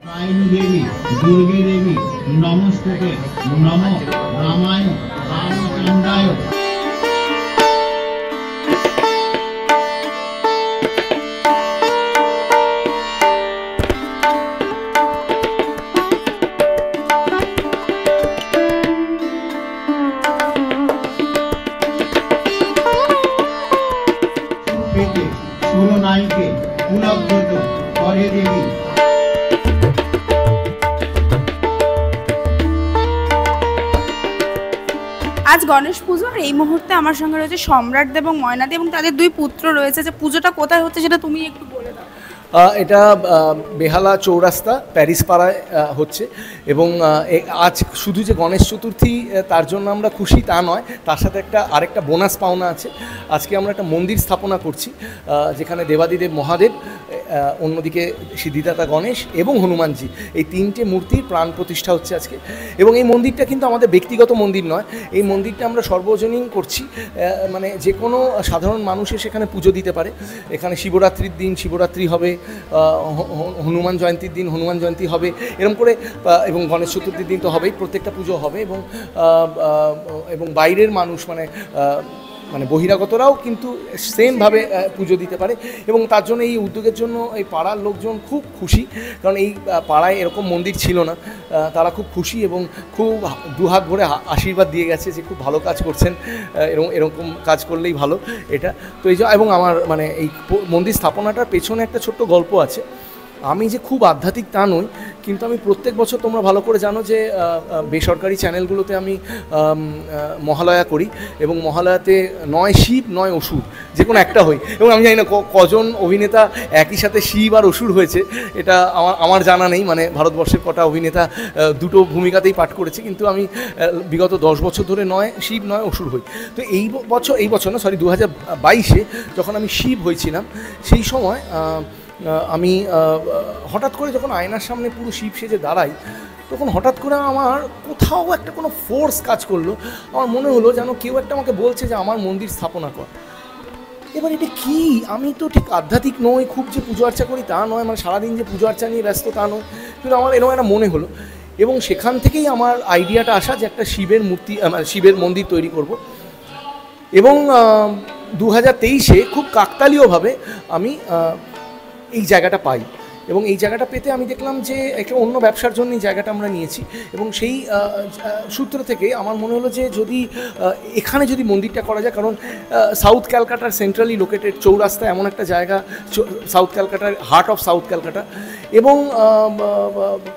কায়িনী দেবী, দুর্গে দেবী, নমস্তুতে, নমো রামায় রামচন্দ্রায়। সুরনায়িকে কুলব্রত করে দেবী। আজ গণেশ পুজো, আর এই মুহূর্তে আমার সঙ্গে রয়েছে সম্রাট এবং ময়নাদি এবং তাদের দুই পুত্র রয়েছে। যে পুজোটা কোথায় হচ্ছে সেটা তুমি একটু বলে দাও। এটা বেহালা চৌরাস্তা প্যারিস পাড়ায় হচ্ছে এবং আজ শুধু যে গণেশ চতুর্থী তার জন্য আমরা খুশি তা নয়, তার সাথে আরেকটা বোনাস পাওনা আছে। আজকে আমরা একটা মন্দির স্থাপনা করছি যেখানে দেবাদিদেব মহাদেব, অন্যদিকে সিদ্ধিদাতা গণেশ এবং হনুমানজি, এই তিনটে মূর্তির প্রাণ প্রতিষ্ঠা হচ্ছে আজকে। এবং এই মন্দিরটা কিন্তু আমাদের ব্যক্তিগত মন্দির নয়, এই মন্দিরটা আমরা সর্বজনীন করছি, মানে যে কোনো সাধারণ মানুষের সেখানে পুজো দিতে পারে। এখানে শিবরাত্রির দিন শিবরাত্রি হবে, হনুমান জয়ন্তীর দিন হনুমান জয়ন্তী হবে, এরকম করে, এবং গণেশ চতুর্থীর দিন তো হবেই, প্রত্যেকটা পুজো হবে। এবং বাইরের মানুষ মানে বহিরাগতরাও কিন্তু সেমভাবে পুজো দিতে পারে। এবং তার জন্য এই উদ্যোগের জন্য এই পাড়ার লোকজন খুব খুশি, কারণ এই পাড়ায় এরকম মন্দির ছিল না। তারা খুব খুশি এবং খুব দুহাত ভরে আশীর্বাদ দিয়ে গেছে যে খুব ভালো কাজ করছেন, এরকম কাজ করলেই ভালো এটা। তো এবং আমার মানে এই মন্দির স্থাপনাটার পেছনে একটা ছোট্ট গল্প আছে। আমি যে খুব আধ্যাত্মিক তা নই, কিন্তু আমি প্রত্যেক বছর, তোমরা ভালো করে জানো যে বেসরকারি চ্যানেলগুলোতে আমি মহালয়া করি, এবং মহালয়াতে নয় শিব নয় অসুর, যে কোনো একটা হই। এবং আমি জানি না কজন অভিনেতা একই সাথে শিব আর অসুর হয়েছে, এটা আমার জানা নেই। মানে ভারতবর্ষের কটা অভিনেতা দুটো ভূমিকাতেই পাঠ করেছে, কিন্তু আমি বিগত 10 বছর ধরে নয় শিব নয় অসুর হই। তো এই বছর না, সরি 2022-এ যখন আমি শিব হয়েছিলাম, সেই সময় আমি হঠাৎ করে যখন আয়নার সামনে পুরো শিব সেজে দাঁড়াই, তখন হঠাৎ করে আমার কোথাও একটা কোনো ফোর্স কাজ করলো। আমার মনে হলো যেন কেউ একটা আমাকে বলছে যে আমার মন্দির স্থাপনা কর। এবার এটা কি, আমি তো ঠিক আধ্যাত্মিক নই, খুব যে পুজো আর্চা করি তা নয়, মানে সারাদিন যে পুজো আর্চা নিয়ে ব্যস্ত তা নয়, কিন্তু আমার এরকম একটা মনে হলো। এবং সেখান থেকেই আমার আইডিয়াটা আসা যে একটা শিবের মন্দির তৈরি করব। এবং 2023-এ খুব কাকতালীয়ভাবে আমি এই জায়গাটা পাই, এবং এই জায়গাটা পেতে আমি দেখলাম যে একটা অন্য ব্যবসার জন্য এই জায়গাটা আমরা নিয়েছি। এবং সেই সূত্র থেকে আমার মনে হলো যে যদি এখানে যদি মন্দিরটা করা যায়, কারণ সাউথ ক্যালকাটার সেন্ট্রালি লোকেটেড চৌরাস্তা এমন একটা জায়গা, সাউথ ক্যালকাটার হার্ট অফ সাউথ ক্যালকাটা, এবং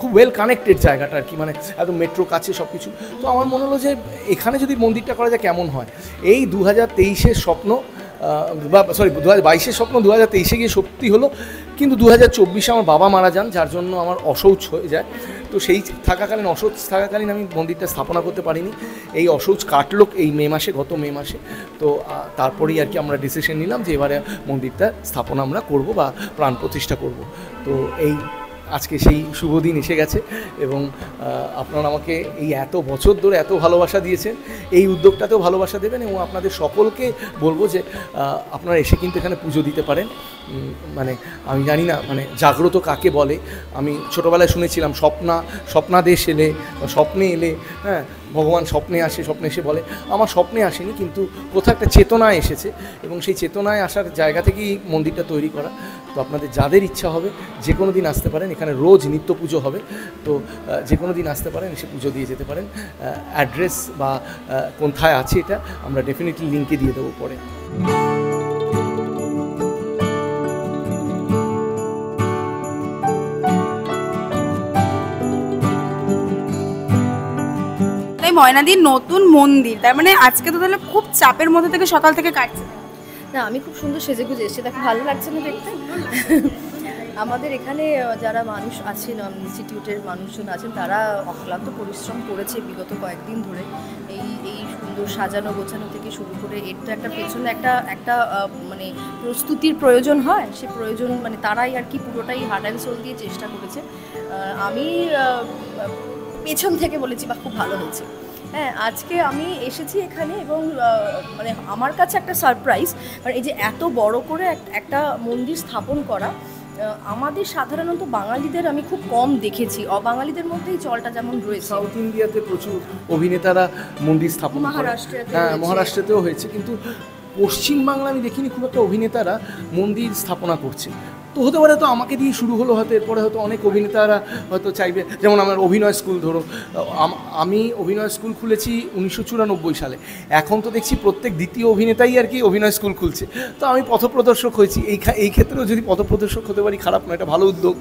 খুব ওয়েল কানেক্টেড জায়গাটা আর কি, মানে একদম মেট্রো কাছে সব কিছু। তো আমার মনে হলো যে এখানে যদি মন্দিরটা করা যায় কেমন হয়। এই 2023-এর স্বপ্ন, 2022-এর স্বপ্ন 2023-এ গিয়ে সত্যি হলো। কিন্তু 2024-এ আমার বাবা মারা যান, যার জন্য আমার অশৌচ হয়ে যায়। তো সেই অশৌচ থাকাকালীন আমি মন্দিরটা স্থাপনা করতে পারিনি। এই অশৌচ কাটলো এই গত মে মাসে। তো তারপরেই আর কি আমরা ডিসিশন নিলাম যে এবারে মন্দিরটা স্থাপনা আমরা করব বা প্রাণ প্রতিষ্ঠা করব। তো আজকে সেই শুভ দিন এসে গেছে, এবং আপনারা আমাকে এই এত বছর ধরে এত ভালোবাসা দিয়েছেন, এই উদ্যোগটাতেও ভালোবাসা দেবেন। এবং আপনাদের সকলকে বলবো যে আপনারা এসে কিন্তু এখানে পুজো দিতে পারেন। মানে আমি জানি না মানে জাগ্রত কাকে বলে, আমি ছোটোবেলায় শুনেছিলাম স্বপ্নাদেশ এলে, স্বপ্নে এলে, হ্যাঁ ভগবান স্বপ্নে আসে, স্বপ্নে এসে বলে। আমার স্বপ্নে আসেনি, কিন্তু কোথাও একটা চেতনায় এসেছে, এবং সেই চেতনায় আসার জায়গা থেকেই মন্দিরটা তৈরি করা। তো আপনাদের যাদের ইচ্ছা হবে যে কোনো দিন আসতে পারেন, এখানে রোজ নিত্য পুজো হবে। তো যে কোনো দিন আসতে পারেন, এসে পুজো দিয়ে যেতে পারেন। অ্যাড্রেস বা কোথায় আছে এটা আমরা ডেফিনেটলি লিঙ্কে দিয়ে দেবো পরে। ময়নাদির নতুন মন্দির, তার মানে আজকে তো তাহলে খুব চাপের মধ্যে থেকে সকাল থেকে কাটছে। না, আমি খুব সুন্দর সেজেগুজে এসেছি, দেখো ভালো লাগছে না দেখতে? আমাদের এখানে যারা মানুষ আছেন, ইনস্টিটিউটের মানুষজন আছেন, তারা অক্লান্ত পরিশ্রম করেছে বিগত কয়েকদিন ধরে। এই সুন্দর সাজানো গোছানো থেকে শুরু করে এর তো একটা পেছনে একটা মানে প্রস্তুতির প্রয়োজন হয়। সে প্রয়োজন মানে তারাই আর কি পুরোটাই হার্ট অ্যান্ড সোল দিয়ে চেষ্টা করেছে। আমি পেছন থেকে বলেছি বা খুব ভালো হয়েছে। হ্যাঁ, আজকে আমি এসেছি এখানে, এবং মানে আমার কাছে একটা সারপ্রাইজ, কারণ এই যে এত বড় করে একটা মন্দির স্থাপন করা, আমাদের সাধারণত বাঙালিদের আমি খুব কম দেখেছি, অবাঙালিদের মধ্যেই চলটা যেমন রয়েছে। সাউথ ইন্ডিয়াতে প্রচুর অভিনেতারা মন্দির স্থাপন করে। মহারাষ্ট্রেতে হ্যাঁ, হয়েছে। মহারাষ্ট্রেতেও হয়েছে, কিন্তু পশ্চিম বাংলা আমি দেখিনি খুব একটা অভিনেতারা মন্দির স্থাপনা করছে। তো হতে পারে তো আমাকে দিয়ে শুরু হলো, হয়তো এরপরে হয়তো অনেক অভিনেতারা হয়তো চাইবে। যেমন আমার অভিনয় স্কুল ধরো, আমি অভিনয় স্কুল খুলেছি 1994 সালে। এখন তো দেখছি প্রত্যেক দ্বিতীয় অভিনেতাই আর কি অভিনয় স্কুল খুলছে। তো আমি পথপ্রদর্শক হয়েছি, এই ক্ষেত্রেও যদি পথপ্রদর্শক হতে পারি খারাপ নয়, এটা ভালো উদ্যোগ।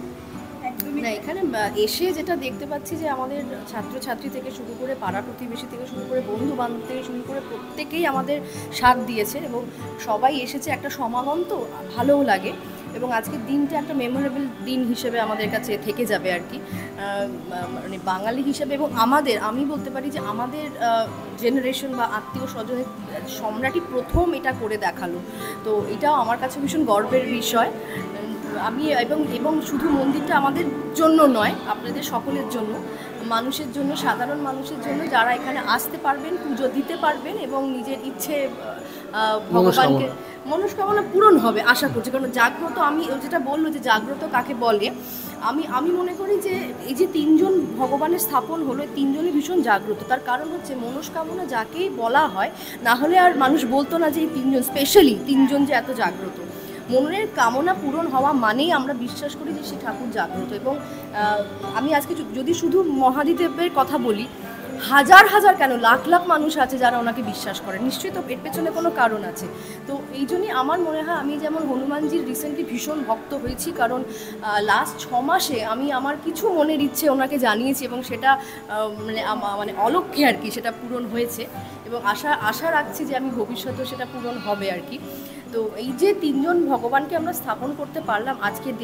না, এখানে এসে যেটা দেখতে পাচ্ছি যে আমাদের ছাত্রছাত্রী থেকে শুরু করে পাড়া প্রতিবেশী থেকে শুরু করে বন্ধু বান্ধব থেকে শুরু করে প্রত্যেকেই আমাদের সাথ দিয়েছে এবং সবাই এসেছে। একটা সমাগম তো ভালোও লাগে এবং আজকের দিনটা একটা মেমোরেবল দিন হিসেবে আমাদের কাছে থেকে যাবে আর কি, মানে বাঙালি হিসেবে। এবং আমি বলতে পারি যে আমাদের জেনারেশন বা আত্মীয় স্বজনের সম্রাটই প্রথম এটা করে দেখালো। তো এটাও আমার কাছে ভীষণ গর্বের বিষয়। আমি এবং শুধু মন্দিরটা আমাদের জন্য নয়, আপনাদের সকলের জন্য, মানুষের জন্য, সাধারণ মানুষের জন্য, যারা এখানে আসতে পারবেন, পুজো দিতে পারবেন এবং নিজের ইচ্ছে ভগবানকে মনস্কামনা পূরণ হবে আশা করছি। কারণ জাগ্রত, আমি যেটা বললো যে জাগ্রত কাকে বলে, আমি মনে করি যে এই যে তিনজন ভগবানের স্থাপন হলো, এই তিনজনই ভীষণ জাগ্রত। তার কারণ হচ্ছে মনস্কামনা যাকেই বলা হয়, না হলে আর মানুষ বলতো না যে এই তিনজন, স্পেশালি তিনজন যে এত জাগ্রত। মনের কামনা পূরণ হওয়া মানেই আমরা বিশ্বাস করি যে সেই ঠাকুর জাগ্রত। এবং আমি আজকে যদি শুধু মহাদেবের কথা বলি, হাজার হাজার কেন লাখ লাখ মানুষ আছে যারা ওনাকে বিশ্বাস করে, নিশ্চয়ই তো এর পেছনে কোনো কারণ আছে। তো এই জন্যই আমার মনে হয়, আমি যেমন হনুমানজির রিসেন্টলি ভীষণ ভক্ত হয়েছি, কারণ লাস্ট 6 মাসে আমি আমার কিছু মনের ইচ্ছে ওনাকে জানিয়েছি এবং সেটা মানে অলক্ষ্যে আর কি সেটা পূরণ হয়েছে এবং আশা রাখছি যে আমি ভবিষ্যতেও সেটা পূরণ হবে আর কি। তো এই যে তিনজন ভগবানকে আমরা স্থাপন করতে পারলাম আজকের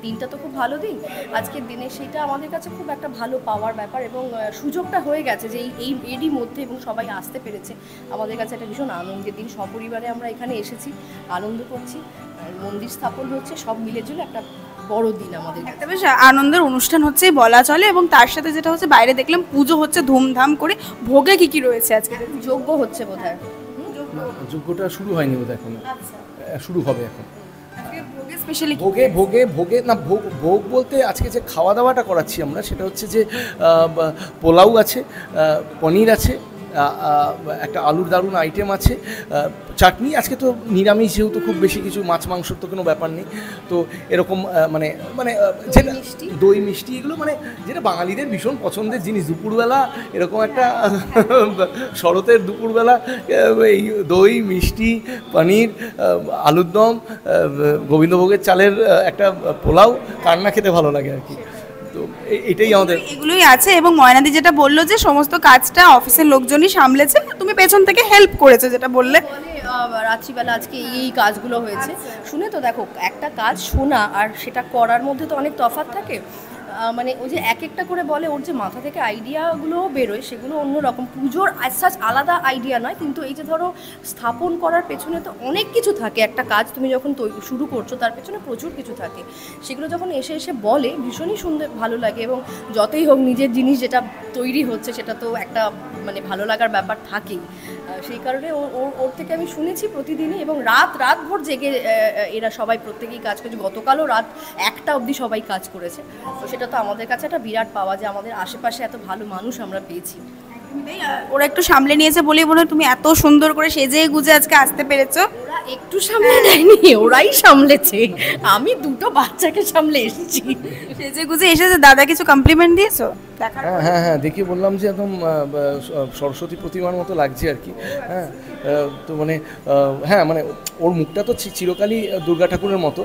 দিনটা তো খুব ভালো দিন। আজকের দিনে সেটা আমাদের কাছে খুব একটা ভালো পাওয়ার ব্যাপার এবং সুযোগটা হয়ে গেছে যে এরই মধ্যে এবং সবাই আসতে পেরেছে। আমাদের কাছে একটা ভীষণ আনন্দের দিন, সপরিবারে আমরা এখানে এসেছি, আনন্দ করছি, মন্দির স্থাপন হচ্ছে, সব মিলে জুলে একটা বড় দিন আমাদের। একটা বেশ আনন্দের অনুষ্ঠান হচ্ছে বলা চলে এবং তার সাথে যেটা হচ্ছে বাইরে দেখলাম পুজো হচ্ছে ধুমধাম করে। ভোগে কি আছে আজকে? যজ্ঞ হচ্ছে বোধহয়। যজ্ঞটা শুরু হয়নি বোধহয় এখন, শুরু হবে এখন। ভোগে না, ভোগ বলতে আজকে যে খাওয়া দাওয়াটা করাচ্ছি আমরা, সেটা হচ্ছে যে পোলাও আছে, পনির আছে, একটা আলুর দারুণ আইটেম আছে, চাটনি। আজকে তো নিরামিষ, যেহেতু খুব বেশি কিছু মাছ মাংসর তো কোনো ব্যাপার নেই। তো এরকম মানে যেটা দই মিষ্টি, এগুলো মানে যেটা বাঙালিদের ভীষণ পছন্দের জিনিস। দুপুরবেলা এরকম একটা শরতের দুপুরবেলা এই দই মিষ্টি, পনির, আলুর দম, গোবিন্দভোগের চালের একটা পোলাও, কার না খেতে ভালো লাগে আর কি। তো এটাই আমাদের, এগুলোই আছে। এবং ময়নাদি যেটা বললো যে সমস্ত কাজটা অফিসের লোকজনই সামলেছে, তুমি পেছন থেকে হেল্প করেছো, যেটা বললে রাত্রিবেলা আজকে এই কাজগুলো হয়েছে। শুনে তো দেখো, একটা কাজ শোনা আর সেটা করার মধ্যে তো অনেক তফাৎ থাকে। মানে ওই যে এক একটা করে বলে, ওর যে মাথা থেকে আইডিয়াগুলোও বেরোয় সেগুলো অন্যরকম। পুজোর অ্যাজ আলাদা আইডিয়া নয়, কিন্তু এই যে ধরো স্থাপন করার পেছনে তো অনেক কিছু থাকে। একটা কাজ তুমি যখন শুরু করছো তার পেছনে প্রচুর কিছু থাকে, সেগুলো যখন এসে বলে ভীষণই সুন্দর, ভালো লাগে। এবং যতই হোক নিজের জিনিস যেটা তৈরি হচ্ছে সেটা তো একটা মানে ভালো লাগার ব্যাপার থাকেই। সেই কারণে ওর থেকে আমি শুনেছি প্রতিদিনই, এবং রাত ভোর জেগে এরা সবাই প্রত্যেকেই কাজ করছে। গতকালও রাত 1টা অবধি সবাই কাজ করেছে। তো সেটা তো আমাদের কাছে একটা বিরাট পাওয়া, যে আমাদের আশেপাশে এত ভালো মানুষ আমরা পেয়েছি। ওরা একটু সামলে নিয়েছে বলেই মনে হয় তুমি এত সুন্দর করে সেজে গুজে আজকে আসতে পেরেছো। ওরা একটু সামলে নেয়নি, ওরাই সামলেছে। আমি 2টো বাচ্চাকে সামলে এসেছি। সেজে গুজে এসেছে। দাদা কিছু কমপ্লিমেন্ট দিয়েছো? হ্যাঁ, দেখে বললাম যে একদম সরস্বতী প্রতিমার মতো লাগছে আর কি। হ্যাঁ, তো মানে হ্যাঁ, মানে ওর মুখটা তো চিরকালই দুর্গা ঠাকুরের মতো।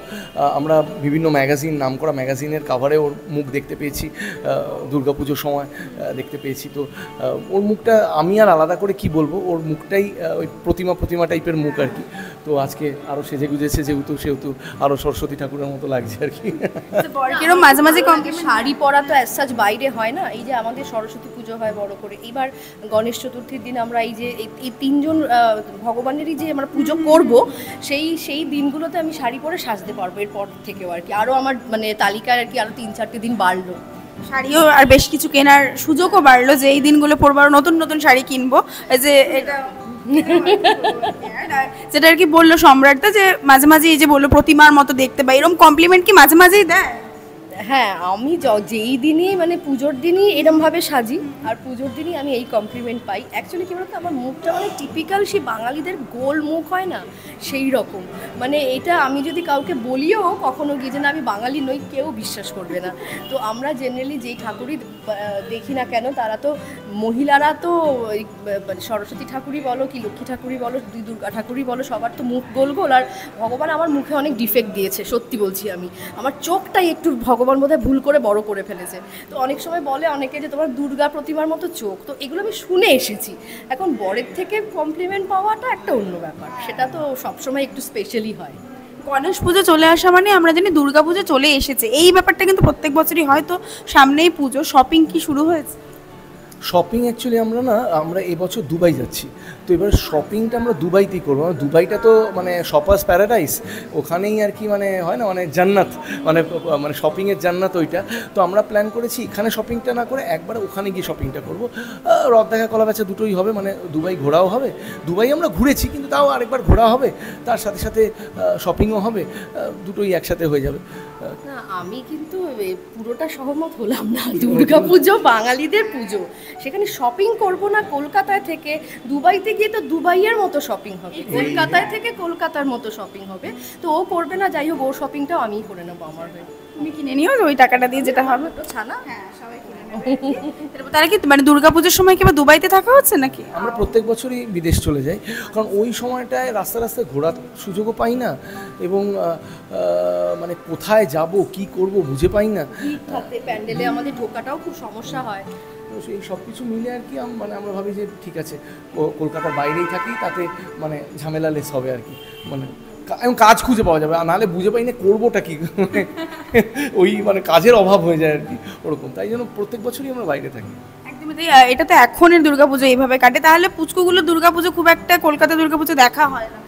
আমরা বিভিন্ন ম্যাগাজিন, নামকরা ম্যাগাজিনের কাভারে ওর মুখ দেখতে পেয়েছি, দুর্গাপুজোর সময় দেখতে পেয়েছি। তো ওর মুখটা আমি আর আলাদা করে কি বলবো, ওর মুখটাই ওই প্রতিমা টাইপের মুখ আর কি। তো আজকে আরও সেজে গুজেছে সেহেতু আরও সরস্বতী ঠাকুরের মতো লাগছে আর কি। মাঝে মাঝে শাড়ি পরা তো অ্যাজ সাচ বাইরে হয় না। এই যে আমাদের সরস্বতী পুজো হয় বড় করে, এবার গণেশ চতুর্থীর দিন আমরা এই যে এই 3জন ভগবানেরই যে আমরা পুজো করব, সেই দিনগুলোতে আমি শাড়ি পরে সাজতে পারবো এরপর থেকেও আর কি। আরও আমার মানে তালিকায় আর কি আরও 3-4টে দিন বাড়লো। শাড়িও আর বেশ কিছু কেনার সুযোগও বাড়লো, যে এই দিনগুলো পরবো, নতুন শাড়ি কিনবো। এই যে এটা যেটা আর কি বললো সম্রাটদা, যে মাঝে মাঝে এই যে বললো প্রতিমার মতো দেখতে পাই, এরকম কমপ্লিমেন্ট কি মাঝে মাঝেই দেয়? হ্যাঁ, আমি যেই দিনই মানে পুজোর দিনই এরমভাবে সাজি, আর পুজোর দিনই আমি এই কমপ্লিমেন্ট পাই। অ্যাকচুয়ালি কী বলতো, আমার মুখটা মানে টিপিক্যাল সেই বাঙালিদের গোল মুখ হয় না, সেই রকম। মানে এটা আমি যদি কাউকে বলিও কখনো গিয়ে যে না আমি বাঙালি নই, কেউ বিশ্বাস করবে না। তো আমরা জেনারেলি যেই ঠাকুরই দেখি না কেন, তারা তো মহিলারা তো ওই মানে সরস্বতী ঠাকুরই বলো কি লক্ষ্মী ঠাকুরই বলো, দুর্গা ঠাকুরই বলো, সবার তো মুখ গোল গোল। আর ভগবান আমার মুখে অনেক ডিফেক্ট দিয়েছে, সত্যি বলছি। আমি আমার চোখটাই একটু ভগবান বোধহয় ভুল করে বড় করে ফেলেছে। তো অনেক সময় বলে অনেকে যে তোমার দুর্গা প্রতিমার মতো চোখ, তো এগুলো আমি শুনে এসেছি। এখন বরের থেকে কমপ্লিমেন্ট পাওয়াটা একটা অন্য ব্যাপার, সেটা তো সবসময় একটু স্পেশালি হয়। গণেশ পুজো চলে আসা মানে আমরা জানি দুর্গা পুজো চলে এসেছে, এই ব্যাপারটা কিন্তু প্রত্যেক বছরই হয়। তো সামনেই পুজো, শপিং কি শুরু হয়েছে? শপিং অ্যাকচুয়ালি আমরা এবছর দুবাই যাচ্ছি, তো এবার শপিংটা আমরা দুবাইতেই করবো। দুবাইটা তো মানে শপার্স প্যারাডাইস, ওখানেই আর কি মানে হয় না মানে জান্নাত, মানে শপিংয়ের জান্নাত ওইটা। তো আমরা প্ল্যান করেছি এখানে শপিংটা না করে একবার ওখানে গিয়ে শপিংটা করবো। রথ দেখা কলা বেচা দুটোই হবে, মানে দুবাই ঘোরাও হবে। দুবাই আমরা ঘুরেছি কিন্তু তাও আরেকবার ঘোরা হবে, তার সাথে সাথে শপিংও হবে, দুটোই একসাথে হয়ে যাবে। না, আমি কিন্তু পুরোটা সহমত হলাম না। দুর্গা পুজো বাঙালিদের পুজো, সেখানে শপিং করব না কলকাতায় থেকে, দুবাইতে গিয়ে তো দুবাইয়ের মতো শপিং হবে, কলকাতায় থেকে কলকাতার মতো শপিং হবে। তো ও করবে না, যাই হোক ওর শপিংটাও আমিই করে নেবো আমার হয়ে। তুমি কিনে নিও ওই টাকাটা দিয়ে যেটা হবে। তো ছানা তারা কি মানে দুর্গাপুজোর সময় কি দুবাইতে থাকা হচ্ছে নাকি? আমরা প্রত্যেক বছরই বিদেশ চলে যাই, কারণ ওই সময়টায় রাস্তায় রাস্তায় ঘোরার সুযোগও পাই না, এবং মানে কোথায় যাব কি করব বুঝে পাই না। প্যান্ডেলে আমাদের ঢোকাটাও খুব সমস্যা হয়। তো সেই সব কিছু মিলে আর কি মানে আমরা ভাবি যে ঠিক আছে কলকাতার বাইরেই থাকি, তাতে মানে ঝামেলা লেস হবে আর কি, মানে এবং কাজ খুঁজে পাওয়া যাবে, আর নাহলে বুঝে পাই না করবোটা কি, মানে ওই মানে কাজের অভাব হয়ে যায় আর কি ওরকম। তাই জন্য প্রত্যেক বছরই আমরা বাইরে থাকি। একদমই তাই। এটা তো এখনের দুর্গাপুজো এইভাবে কাটে, তাহলে পুচকুগুলো দুর্গাপুজো খুব একটা কলকাতা দুর্গাপুজো দেখা হয় না?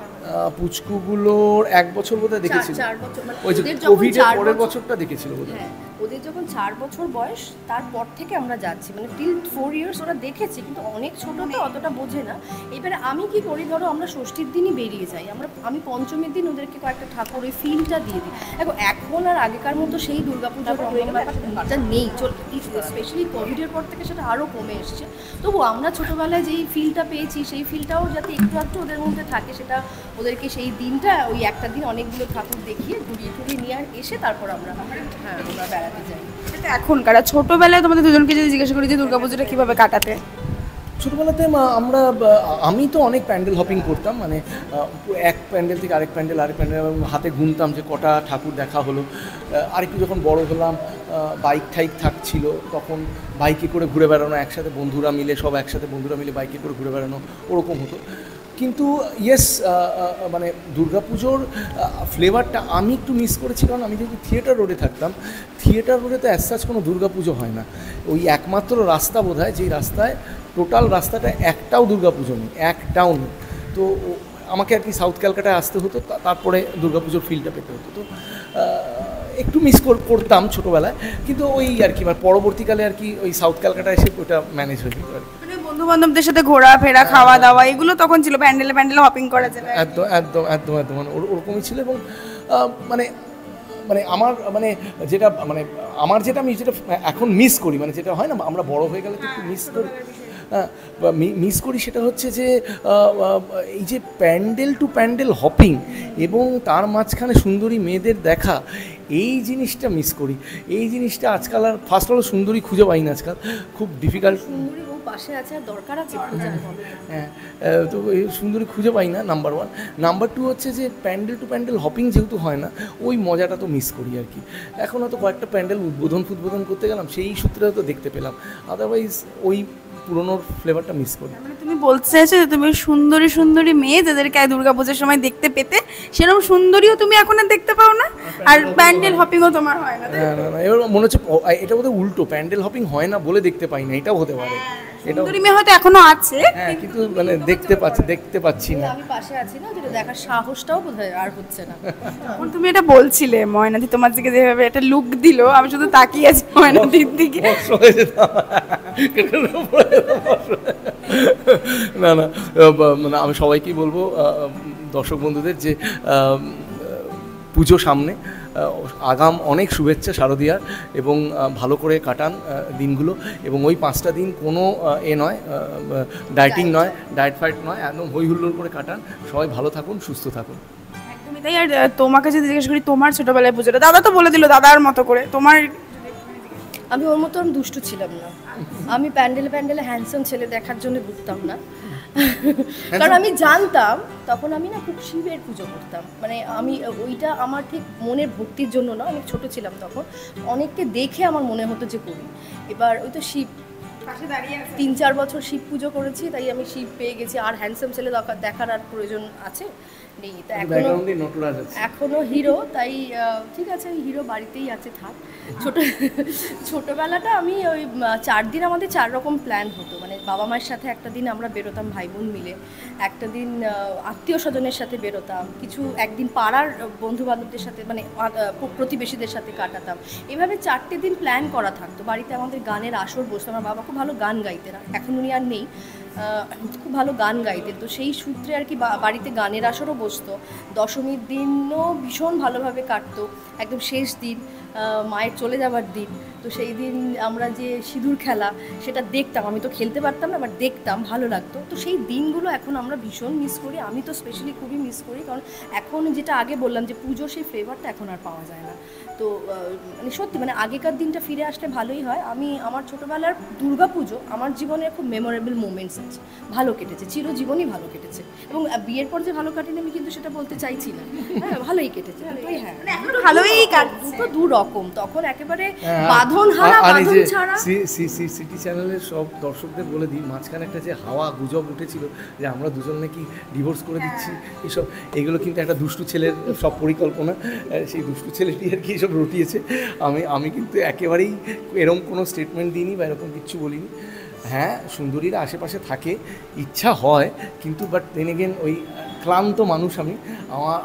পুচকুগুলোর এক বছর বোধহয় দেখেছিল, 4 বছর, মানে ওই যে কোভিডের পরের বছরটা দেখেছিল বোধহয়। হ্যাঁ, ওদের যখন 4 বছর বয়স তারপর থেকে আমরা যাচ্ছি, মানে টিল 4 ইয়ার্স ওরা দেখেছে, কিন্তু অনেক ছোট তো অতটা বোঝে না। এবারে আমি কি করি, ধরো আমরা ষষ্ঠীর দিনই বেরিয়ে যাই, আমি পঞ্চমীর দিন ওদেরকে কয়েকটা ঠাকুর ওই ফিলটা দিয়ে দিই। এখন আর আগেকার মতো সেই দুর্গাপূজার ব্যাপারটা নেই, স্পেশালি কোভিডের পর থেকে সেটা আরও কমে এসছে। তবু আমরা ছোটোবেলায় যেই ফিলটা পেয়েছি সেই ফিলটাও যাতে একটু একটু ওদের মধ্যে থাকে, সেটা ওদেরকে সেই দিনটা ওই একটা দিন অনেকগুলো ঠাকুর দেখিয়ে ঘুরিয়ে টুরিয়ে নিয়ে এসে তারপর আমরা বেড়াতে যাই। এটা এখনকার। ছোটবেলায় তোমাদের দুজনকে যদি জিজ্ঞাসা করি যে দুর্গাপুজোটা কীভাবে কাটাতে? ছোটোবেলাতে আমি তো অনেক প্যান্ডেল হপিং করতাম, মানে এক প্যান্ডেল থেকে আরেক প্যান্ডেল হাতে গুনতাম যে কটা ঠাকুর দেখা হলো। আরেকটু যখন বড় হলাম, বাইক ঠাইক থাকছিল, তখন বাইকে করে ঘুরে বেড়ানো, একসাথে বন্ধুরা মিলে বাইকে করে ঘুরে বেড়ানো, ওরকম হতো। কিন্তু ইয়েস, মানে দুর্গাপুজোর ফ্লেভারটা আমি একটু মিস করেছি, কারণ আমি যেহেতু থিয়েটার রোডে থাকতাম, থিয়েটার রোডে তো অ্যাজ সাচ কোনো দুর্গাপুজো হয় না। ওই একমাত্র রাস্তা বোধহয় যেই রাস্তায় টোটাল রাস্তাটা একটাও দুর্গাপুজো নেই, একটাও নেই। তো আমাকে আর কি সাউথ ক্যালকাটায় আসতে হতো, তারপরে দুর্গাপুজোর ফিলটা পেতে হতো। তো একটু মিস করতাম ছোটোবেলায়, কিন্তু ওই আর কি মানে পরবর্তীকালে আর কি ওই সাউথ ক্যালকাটায় এসে ওটা ম্যানেজ হয়ে যেত আর কি। বন্ধু বান্ধবদের সাথে ঘোরাফেরা, খাওয়া দাওয়া, এগুলো তখন ছিল, প্যান্ডেলে হপিং করা যেত। একদম মানে ওরকমই ছিল। এবং মানে আমি যেটা এখন মিস করি, মানে যেটা হয় না আমরা বড় হয়ে গেলে তো একটু মিস করি, সেটা হচ্ছে যে এই যে প্যান্ডেল টু প্যান্ডেল হপিং এবং তার মাঝখানে সুন্দরী মেয়েদের দেখা, এই জিনিসটা মিস করি। এই জিনিসটা আজকাল আর ফার্স্ট অল সুন্দরী খুঁজে পাই না, আজকাল খুব ডিফিকাল্ট। পাশে আছে আর দরকার আছে, হ্যাঁ, তো এই সুন্দরী খুঁজে পাই না, নাম্বার 1। নাম্বার 2 হচ্ছে যে প্যান্ডেল টু প্যান্ডেল হপিং যেহেতু হয় না, ওই মজাটা তো মিস করি আর কি। এখন হয়তো কয়েকটা প্যান্ডেল উদ্বোধন করতে গেলাম, সেই সূত্রে হয়তো দেখতে পেলাম, আদারওয়াইজ ওই পুরোনোর ফ্লেভারটা মিস করি। মানে তুমি বলতে চাইছো যে তুমি সুন্দরী মেয়ে যাদেরকে দুর্গাপূজার সময় দেখতে পেতে, সেরকম সুন্দরীও তুমি এখন আর দেখতে পাও না, আর প্যান্ডেল হপিংও তোমার হয় না। না, এবার মনে হচ্ছে এটা বোধহয় উল্টো, প্যান্ডেল হপিং হয় না বলে দেখতে পাই না, এটাও হতে পারে। সুন্দরী মেয়ে হয়তো এখনো আছে, হ্যাঁ, কিন্তু মানে দেখতে পাচ্ছি না। আমি পাশে আছি না, যেটা দেখার সাহসটাও বোধহয় আর হচ্ছে না। এখন তুমি এটা বলছিলে, ময়নাদি তোমার দিকে যেভাবে একটা লুক দিল, আমি শুধু তাকিয়ে আছি ময়নাদির দিকে। না মানে আমি সবাইকেই বলবো দর্শক বন্ধুদের যে পুজো সামনে, আগাম অনেক শুভেচ্ছা শারদীয়ার, এবং ভালো করে কাটান দিনগুলো। এবং ওই 5টা দিন কোনো নয়, ডায়েটিং নয়, ডায়েট ফাইট নয়, একদম হই হুল্লোড় করে কাটান। সবাই ভালো থাকুন, সুস্থ থাকুন। একদমই তাই। আর তোমাকে যদি জিজ্ঞেস করি তোমার ছোটবেলায় পুজোটা, দাদা তো বলে দিল দাদার মতো করে, তোমার? আমি ওর মতো আমি দুষ্টু ছিলাম না। আমি প্যান্ডেলে হ্যান্ডসাম ছেলে দেখার জন্য ঘুরতাম না, কারণ আমি জানতাম তখন আমি না খুব শিবের পুজো করতাম। মানে আমি ওইটা আমার ঠিক মনের ভক্তির জন্য না, আমি ছোট ছিলাম তখন, অনেককে দেখে আমার মনে হতো যে করি। এবার ওই তো শিব 3-4 বছর শিব পুজো করেছি, তাই আমি শিব পেয়ে গেছি। আর হ্যান্ডসাম ছেলে দেখার আর প্রয়োজন আছে নেই। তা এখনো হিরো, তাই ঠিক আছে, হিরো বাড়িতেই আছে, থাক। ছোটবেলাটা আমি ওই 4 দিন আমাদের 4 রকম প্ল্যান হতো। মানে বাবা মায়ের সাথে একটা দিন আমরা বেরোতাম ভাই বোন মিলে, একটা দিন আত্মীয় স্বজনের সাথে বেরোতাম, একদিন পাড়ার বন্ধু বান্ধবদের সাথে মানে প্রতিবেশীদের সাথে কাটাতাম। এভাবে 4টে দিন প্ল্যান করা থাকতো। বাড়িতে আমাদের গানের আসর বসতো। আমার বাবা খুব ভালো গান গাইতেন, এখন উনি আর নেই, খুব ভালো গান গাইতেন। তো সেই সূত্রে আর কি বাড়িতে গানের আসরও বসতো। দশমীর দিনও ভীষণ ভালোভাবে কাটতো। একদম শেষ দিন মায়ের চলে যাবার দিন, তো সেই দিন আমরা যে সিঁদুর খেলা সেটা দেখতাম। আমি তো খেলতে পারতাম না, বাট দেখতাম, ভালো লাগতো। তো সেই দিনগুলো এখন আমরা ভীষণ মিস করি। আমি তো স্পেশালি খুবই মিস করি, কারণ এখন যেটা আগে বললাম যে পুজো সেই ফ্লেভারটা এখন আর পাওয়া যায় না। তো মানে সত্যি মানে আগেকার দিনটা ফিরে আসলে ভালোই হয়। আমার ছোটোবেলার দুর্গা পুজো আমার জীবনের খুব মেমোরেবল মোমেন্টস আছে, ভালো কেটেছে, চিরজীবনই ভালো কেটেছে। এবং বিয়ের পর যে ভালো কাটেনি আমি কিন্তু সেটা বলতে চাইছি না, হ্যাঁ ভালোই কেটেছে, দুটোই। হ্যাঁ ভালোই কাটছে, দুটো দু রকম। তখন একেবারে বাঁধন হারা, বাঁধন ছাড়া। সিটি চ্যানেলের সব দর্শকদের বলে দিই, মাঝখানে একটা যে হাওয়া গুজব উঠেছিল যে আমরা দুজন নাকি ডিভোর্স করে দিচ্ছি, এসব এগুলো কিন্তু একটা দুষ্টু ছেলের সব পরিকল্পনা। সেই দুষ্টু ছেলেটি আর কি সব রটিয়েছে। আমি কিন্তু একেবারেই এরকম কোনো স্টেটমেন্ট দিইনি বা এরকম কিচ্ছু বলিনি। হ্যাঁ, সুন্দরীরা আশেপাশে থাকে, ইচ্ছা হয়, কিন্তু বাট দেন এগেন ওই ক্লান্ত মানুষ আমি,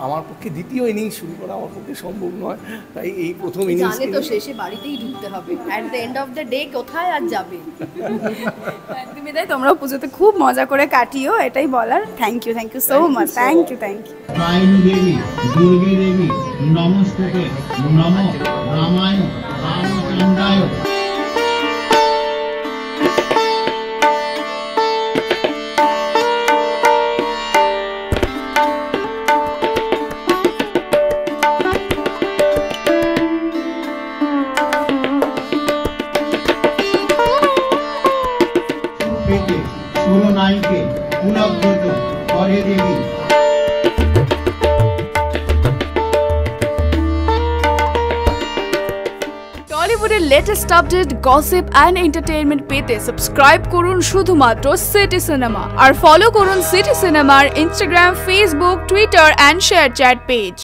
আমার পক্ষে দ্বিতীয় ইনিংস শুরু করা আমার পক্ষে সম্ভব নয়। তাই এই প্রথম ইনিংস তো শেষে বাড়িতেই ঢুকতে হবে, at the end of the day কোথায় আর যাবে। তুমি তাই, তোমরাও পুজোতে খুব মজা করে কাটিও, এটাই বলার। Thank you so much, thank you. কায়নী দেবী, দুর্গে দেবী, নমস্তুতে, নমো রামায় রামচন্দ্রায়। সুরনায়িকে পুনঃব্রত করে দেবী। টলিউডের latest update, gossip and entertainment পেতে সাবস্ক্রাইব করুন শুধুমাত্র সিটি সিনেমা, আর ফলো করুন সিটি সিনেমার Instagram, Facebook, Twitter and ShareChat page.